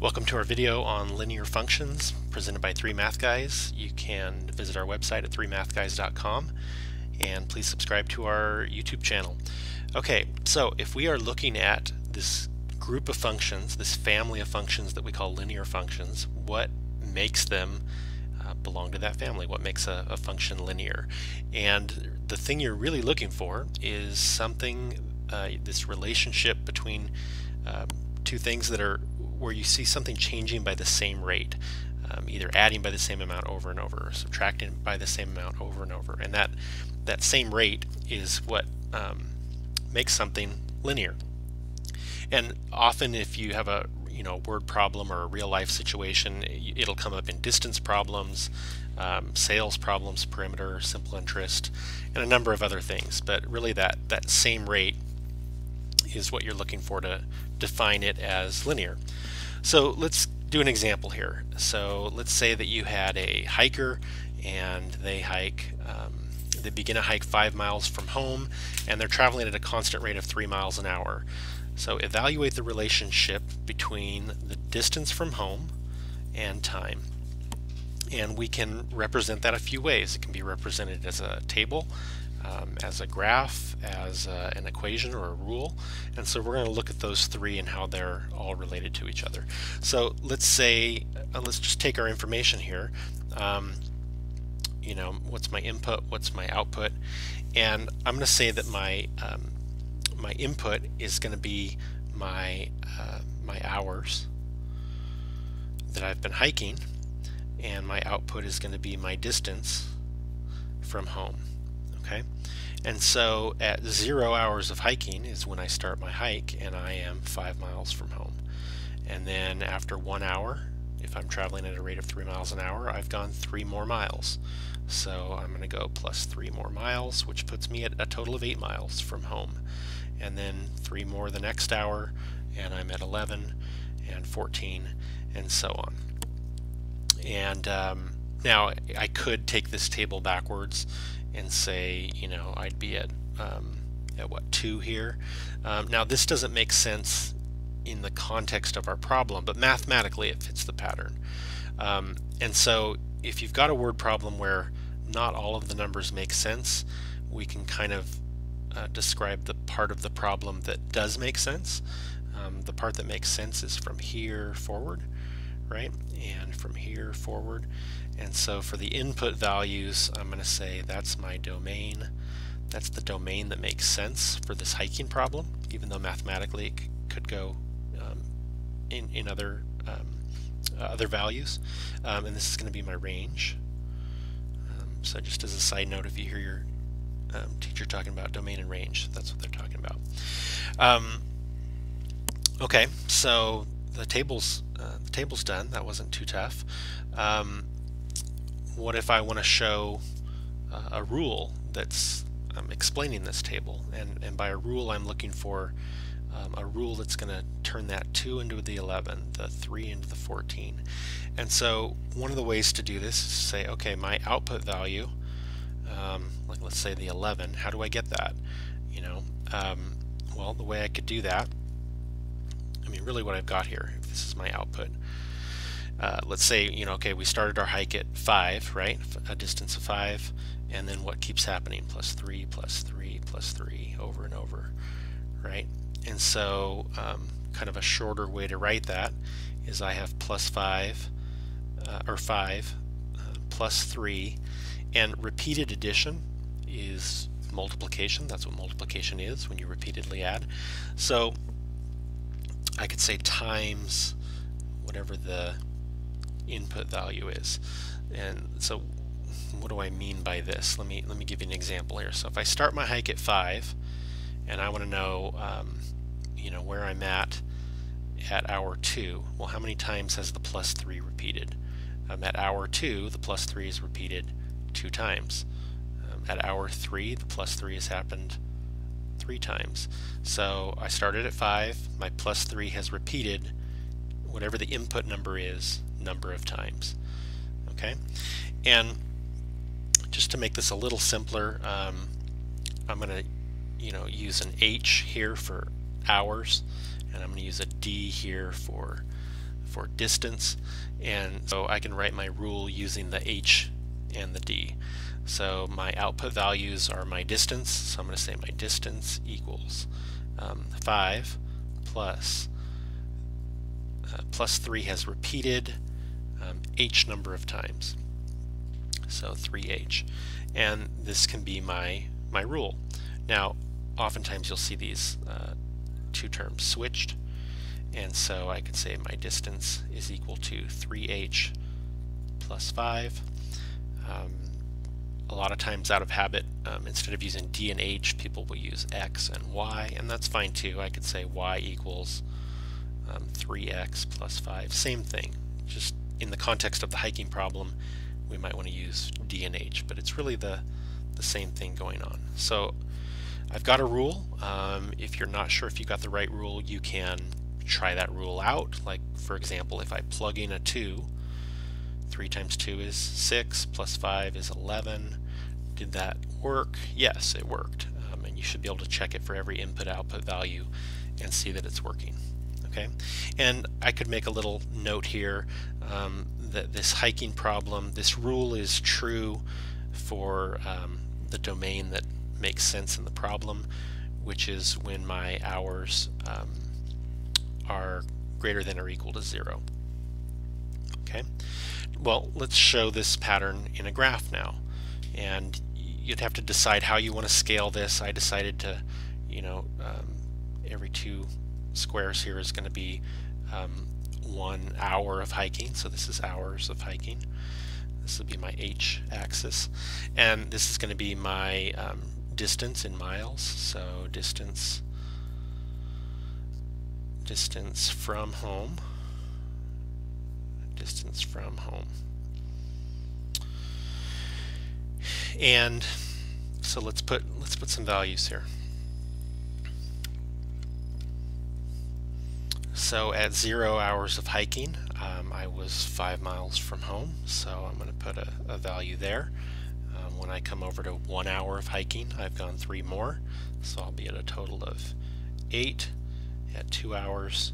Welcome to our video on linear functions presented by 3Math Guys. You can visit our website at 3mathguys.com and please subscribe to our YouTube channel. Okay, so if we are looking at this group of functions, this family of functions that we call linear functions, what makes them belong to that family? What makes a function linear? And the thing you're really looking for is something, this relationship between two things that are where you see something changing by the same rate, either adding by the same amount over and over, or subtracting by the same amount over and over, and that same rate is what makes something linear. And often, if you have a word problem or a real life situation, it'll come up in distance problems, sales problems, perimeter, simple interest, and a number of other things. But really, that same rate is what you're looking for to define it as linear. So let's do an example here. So let's say that you had a hiker and they begin a hike 5 miles from home and they're traveling at a constant rate of 3 miles an hour. So evaluate the relationship between the distance from home and time. And we can represent that a few ways. It can be represented as a table, as a graph, as an equation or a rule. And so we're going to look at those three and how they're all related to each other. So let's say, let's just take our information here. What's my input, what's my output, and I'm going to say that my input is going to be my hours that I've been hiking, and my output is going to be my distance from home. Okay, and so at 0 hours of hiking is when I start my hike, and I am 5 miles from home. And then after 1 hour, if I'm traveling at a rate of 3 miles an hour, I've gone 3 more miles. So I'm going to go plus 3 more miles, which puts me at a total of 8 miles from home. And then 3 more the next hour, and I'm at 11 and 14 and so on. And now I could take this table backwards and say, I'd be at what, 2 here. Now this doesn't make sense in the context of our problem, but mathematically it fits the pattern. And so if you've got a word problem where not all of the numbers make sense, we can kind of describe the part of the problem that does make sense. The part that makes sense is from here forward, right? And from here forward. And so for the input values, I'm going to say that's my domain. That's the domain that makes sense for this hiking problem, even though mathematically it could go in other values. And this is going to be my range. So just as a side note, if you hear your teacher talking about domain and range, that's what they're talking about. Okay, so the table's done. That wasn't too tough. What if I want to show a rule that's explaining this table? And by a rule, I'm looking for a rule that's going to turn that 2 into the 11, the 3 into the 14. And so one of the ways to do this is to say, okay, my output value, like let's say the 11, how do I get that? Well, the way I could do that, really what I've got here, if this is my output, let's say, okay, we started our hike at 5, right? A distance of 5, and then what keeps happening? Plus 3, plus 3, plus 3, over and over, right? And so kind of a shorter way to write that is I have plus 5, or 5, plus 3, and repeated addition is multiplication. That's what multiplication is, when you repeatedly add. So I could say times whatever the input value is. And so what do I mean by this? Let me give you an example here. So if I start my hike at 5 and I want to know where I'm at hour 2, well, how many times has the plus 3 repeated? At hour 2, the plus 3 is repeated 2 times. At hour 3, the plus 3 has happened 3 times. So I started at 5, my plus 3 has repeated whatever the input number is, number of times. Okay, and just to make this a little simpler, I'm going to use an H here for hours, and I'm going to use a D here for for distance, and so I can write my rule using the h and the d. So my output values are my distance, so I'm going to say my distance equals 5 plus 3 has repeated h number of times, so 3h, and this can be my rule. Now oftentimes you'll see these two terms switched, and so I could say my distance is equal to 3h plus 5. A lot of times out of habit, instead of using d and h, people will use x and y, and that's fine too. I could say y equals 3x plus 5. Same thing, just in the context of the hiking problem we might want to use d and h, but it's really the same thing going on. So I've got a rule. If you're not sure if you got the right rule, you can try that rule out. Like for example, if I plug in a 2, 3 times 2 is 6, plus 5 is 11. Did that work? Yes, it worked. And you should be able to check it for every input-output value and see that it's working. Okay, and I could make a little note here that this hiking problem, this rule is true for the domain that makes sense in the problem, which is when my hours are greater than or equal to 0. Okay, well, let's show this pattern in a graph now, and you'd have to decide how you want to scale this. I decided to, every 2 squares here is going to be 1 hour of hiking, so this is hours of hiking. This will be my h-axis, and this is going to be my distance in miles, so distance from home, distance from home. And so let's put some values here. So at 0 hours of hiking, I was 5 miles from home, so I'm going to put a value there. When I come over to 1 hour of hiking, I've gone 3 more, so I'll be at a total of 8. At 2 hours,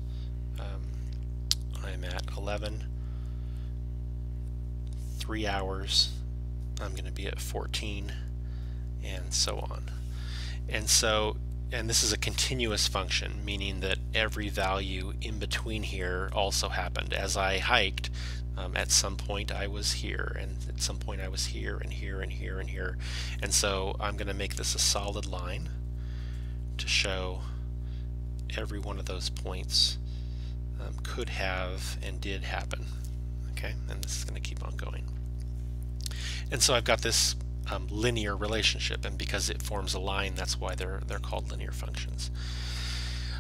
I'm at 11. 3 hours, I'm going to be at 14, and so on. And this is a continuous function, meaning that every value in between here also happened. As I hiked, at some point I was here, and at some point I was here, and here, and here, and here. And so I'm going to make this a solid line to show every one of those points could have and did happen. Okay, and this is going to keep on going. And so I've got this linear relationship, and because it forms a line, that's why they're called linear functions.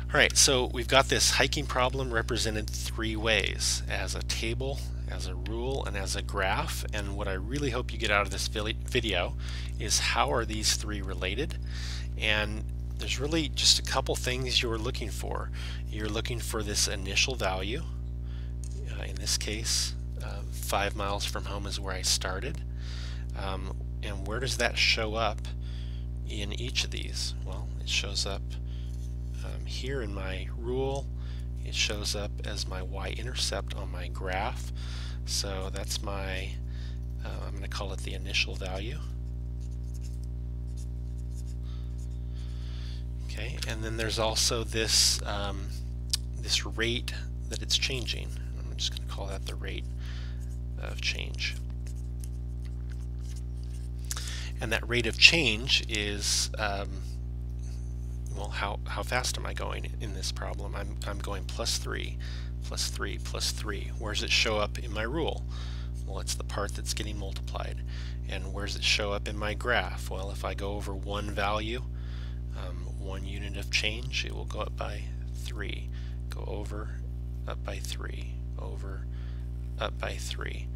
Alright, so we've got this hiking problem represented 3 ways: as a table, as a rule, and as a graph. And what I really hope you get out of this video is how are these 3 related. And there's really just a couple things you're looking for. You're looking for this initial value. In this case, 5 miles from home is where I started. And where does that show up in each of these? Well, it shows up here in my rule. It shows up as my y-intercept on my graph. So that's my, I'm going to call it the initial value. Okay, and then there's also this this rate that it's changing. I'm just going to call that the rate of change. And that rate of change is, well, how fast am I going in this problem? I'm going +3, +3, +3. Where does it show up in my rule? Well, it's the part that's getting multiplied. And where does it show up in my graph? Well, if I go over one value, 1 unit of change, it will go up by 3. Go over, up by 3. Over, up by 3.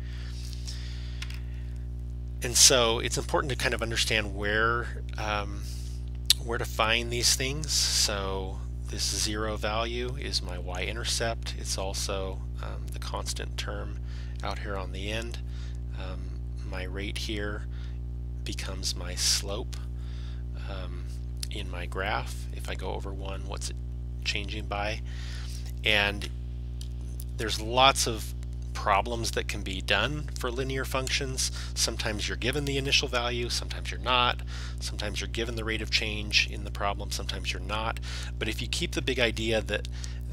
And so it's important to kind of understand where to find these things. So this 0 value is my y-intercept. It's also the constant term out here on the end. My rate here becomes my slope in my graph. If I go over 1, what's it changing by? And There's lots of problems that can be done for linear functions. Sometimes you're given the initial value, sometimes you're not. Sometimes you're given the rate of change in the problem, sometimes you're not. But if you keep the big idea that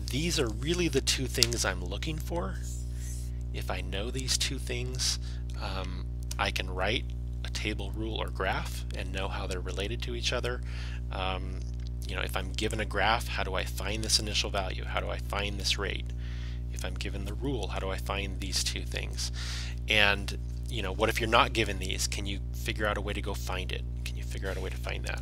these are really the two things I'm looking for, if I know these two things, I can write a table, rule, or graph and know how they're related to each other. If I'm given a graph, how do I find this initial value? How do I find this rate? If I'm given the rule, how do I find these two things? And what if you're not given these? Can you figure out a way to go find it? Can you figure out a way to find that?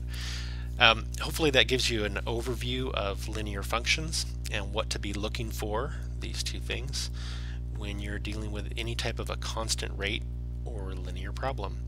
Hopefully that gives you an overview of linear functions and what to be looking for, these two things, when you're dealing with any type of a constant rate or linear problem.